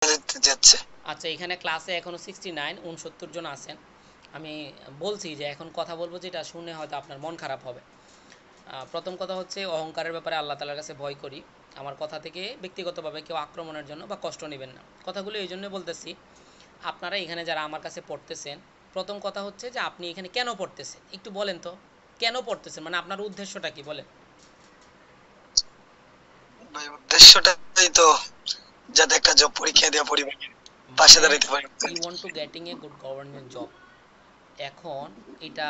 যাচ্ছে। আচ্ছা, এখানে ক্লাসে এখনো 69 জন আছেন। আমি বলছি যে এখন কথা বলবো যেটা শুনে হয়তো আপনার মন খারাপ হবে। প্রথম কথা হচ্ছে অহংকারের ব্যাপারে আল্লাহ তালার কাছে ভয় করি। আমার কথা থেকে ব্যক্তিগতভাবে কেউ আক্রমণের জন্য বা কষ্ট নেবেন না। কথাগুলো এই জন্য বলতেছি, আপনারা এখানে যারা আমার কাছে পড়তেছেন, প্রথম কথা হচ্ছে যে আপনি এখানে কেন পড়তেছেন একটু বলেন তো। কেন পড়তেছেন মানে আপনার উদ্দেশ্যটা কি বলেন। ভাই উদ্দেশ্যটাই তো যাতে একটা জব পরীক্ষা দিয়ে পরিবারের পাশে মানে দাঁড়াইতে পারি। You want to getting a good government job. এখন এটা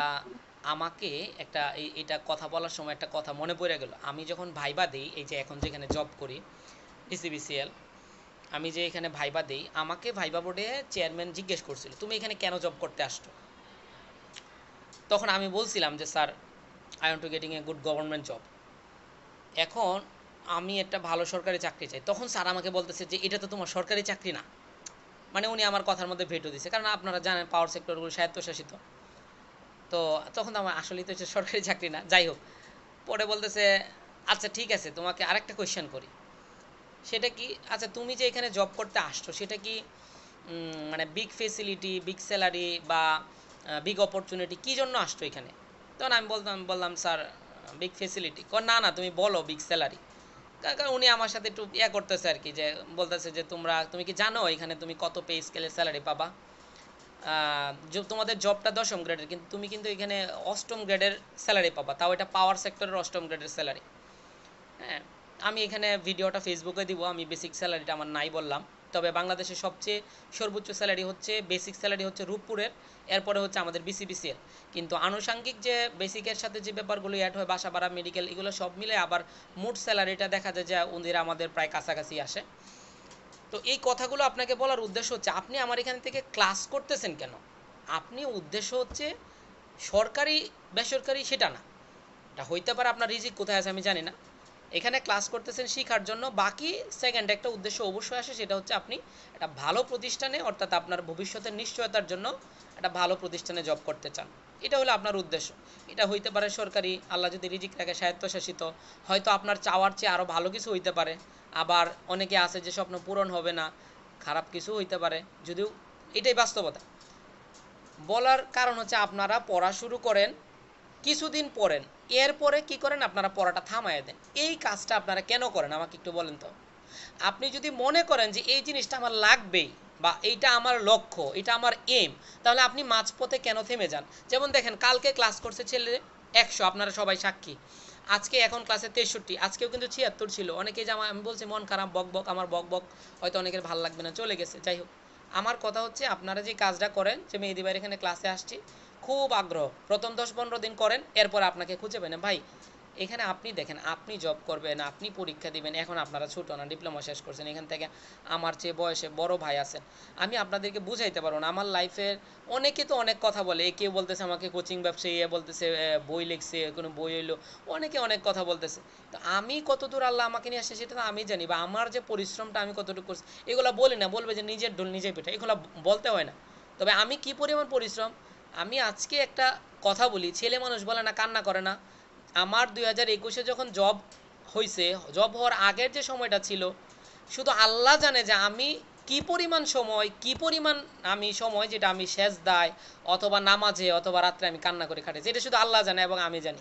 আমাকে একটা এটা কথা বলার সময় একটা কথা মনে পড়ে গেল। আমি যখন ভাইবা দেই, এই যে এখন যেখানে জব করি ডিসিবিসিএল, আমি যে এখানে ভাইবা দেই, আমাকে ভাইবা বোর্ডে চেয়ারম্যান জিজ্ঞেস করছিল তুমি এখানে কেন জব করতে আসছো। তখন আমি বলছিলাম যে sir, I want to getting a good government job. এখন আমি একটা ভালো সরকারি চাকরি চাই। তখন স্যার আমাকে বলতেছে যে এটা তো তোমার সরকারি চাকরি না। মানে উনি আমার কথার মধ্যে ভেটো দিছে, কারণ আপনারা জানেন পাওয়ার সেক্টরগুলো স্বায়ত্তশাসিত। তো তখন তো আমার আসলেই তো এটা সরকারি চাকরি না, যাই হোক। পরে বলতেছে আচ্ছা ঠিক আছে, তোমাকে আরেকটা কোয়েশ্চেন করি। সেটা কি, আচ্ছা তুমি যে এখানে জব করতে আসছো সেটা কি মানে বিগ ফেসিলিটি, বিগ স্যালারি বা বিগ অপরচুনিটি কী জন্য আসছো এখানে। তখন আমি বললাম স্যার বিগ ফেসিলিটি। না না, তুমি বলো বিগ স্যালারি। কারণ উনি আমার সাথে একটু করতেছে আর কি, যে বলতেছে যে তুমি কি জানো এখানে তুমি কত পে স্কেলে স্যালারি পাবা। তোমাদের জবটা 10ম গ্রেডের, কিন্তু তুমি কিন্তু এখানে 8ম গ্রেডের স্যালারি পাবা, তাও এটা পাওয়ার সেক্টরের 8ম গ্রেডের স্যালারি। হ্যাঁ, আমি এখানে ভিডিওটা ফেসবুকে দিব, আমি বেসিক স্যালারিটা আমার নাই বললাম। তবে বাংলাদেশের সবচেয়ে সর্বোচ্চ স্যালারি হচ্ছে, বেসিক স্যালারি হচ্ছে রূপপুরের, এরপরে হচ্ছে আমাদের বিসিবিসিএল। কিন্তু আনুষাঙ্গিক যে বেসিকের সাথে যে ব্যাপারগুলো অ্যাড হয়, বাসা ভাড়া, মেডিকেল, এগুলো সব মিলে আবার মোট স্যালারিটা দেখা যায় যে ওদের আমাদের প্রায় কাছাকাছি আসে। তো এই কথাগুলো আপনাকে বলার উদ্দেশ্য হচ্ছে আপনি আমার এখান থেকে ক্লাস করতেছেন কেন। আপনি উদ্দেশ্য হচ্ছে সরকারি বেসরকারি সেটা না, এটা হইতে পারে আপনার রিজিক কোথায় আছে আমি জানি না। এখানে ক্লাস করতেছেন শিখার জন্য, বাকি সেকেন্ড একটা উদ্দেশ্য অবশ্যই আসে, সেটা হচ্ছে আপনি একটা ভালো প্রতিষ্ঠানে, অর্থাৎ আপনার ভবিষ্যতের নিশ্চয়তার জন্য একটা ভালো প্রতিষ্ঠানে জব করতে চান। এটা হলো আপনার উদ্দেশ্য। এটা হইতে পারে সরকারি, আল্লাহ যদি রিজিক রাখে স্বায়ত্তশাসিত, হয়তো আপনার চাওয়ার চেয়ে আরও ভালো কিছু হইতে পারে। আবার অনেকে আছে যে স্বপ্ন পূরণ হবে না, খারাপ কিছু হইতে পারে, যদিও এটাই বাস্তবতা। বলার কারণ হচ্ছে আপনারা পড়া শুরু করেন, কিছুদিন পড়েন, এরপরে কি করেন আপনারা পড়াটা থামায় দেন। এই কাজটা আপনারা কেন করেন আমাকে একটু বলেন তো। আপনি যদি মনে করেন যে এই জিনিসটা আমার লাগবেই বা এইটা আমার লক্ষ্য, এটা আমার এম, তাহলে আপনি মাঝপথে কেন থেমে যান। যেমন দেখেন, কালকে ক্লাস করছে ছেলে 100, আপনারা সবাই সাক্ষী। আজকে এখন ক্লাসে 63, আজকেও কিন্তু 76 ছিল। অনেকেই যে আমি বলছি মন খারাপ, বক বক, আমার বক বক হয়তো অনেকের ভালো লাগবে না, চলে গেছে, যাই হোক। আমার কথা হচ্ছে আপনারা যে কাজটা করেন, যে মেহেদি ভাইয়ের এখানে ক্লাসে আসছি, খুব আগ্রহ, প্রথম 10-15 দিন করেন, এরপর আপনাকে খুঁজে পেন ভাই। এখানে আপনি দেখেন, আপনি জব করবেন, আপনি পরীক্ষা দিবেন, এখন আপনারা ছোটো না, ডিপ্লোমা শেষ করছেন, এখান থেকে আমার চেয়ে বয়সে বড় ভাই আছেন। আমি আপনাদেরকে বুঝাইতে পারবো না। আমার লাইফের অনেকে তো অনেক কথা বলে, কেউ বলতেছে আমাকে কোচিং ব্যবসায়ী, বলতেছে বই লিখছে, কোনো বই হইলো, অনেকে অনেক কথা বলতেছে। তো আমি কতদূর আল্লাহ আমাকে নিয়ে আসে সেটা তো আমি জানি, বা আমার যে পরিশ্রমটা আমি কতটুকু করছি, এগুলো বলি না, বলবে যে নিজের ঢোল নিজে পিঠা, এগুলো বলতে হয় না। তবে আমি কি পরিমাণ পরিশ্রম, আমি আজকে একটা কথা বলি, ছেলে মানুষ বলে না কান্না করে না। আমার 2021-এ যখন জব হয়েছে, জব হওয়ার আগের যে সময়টা ছিল, শুধু আল্লাহ জানে যে আমি কি পরিমাণ সময়, কি পরিমাণ আমি সময়, যেটা আমি সেজদায় অথবা নামাজে অথবা রাত্রে আমি কান্না করে কাটাইছি, এটা শুধু আল্লাহ জানে এবং আমি জানি।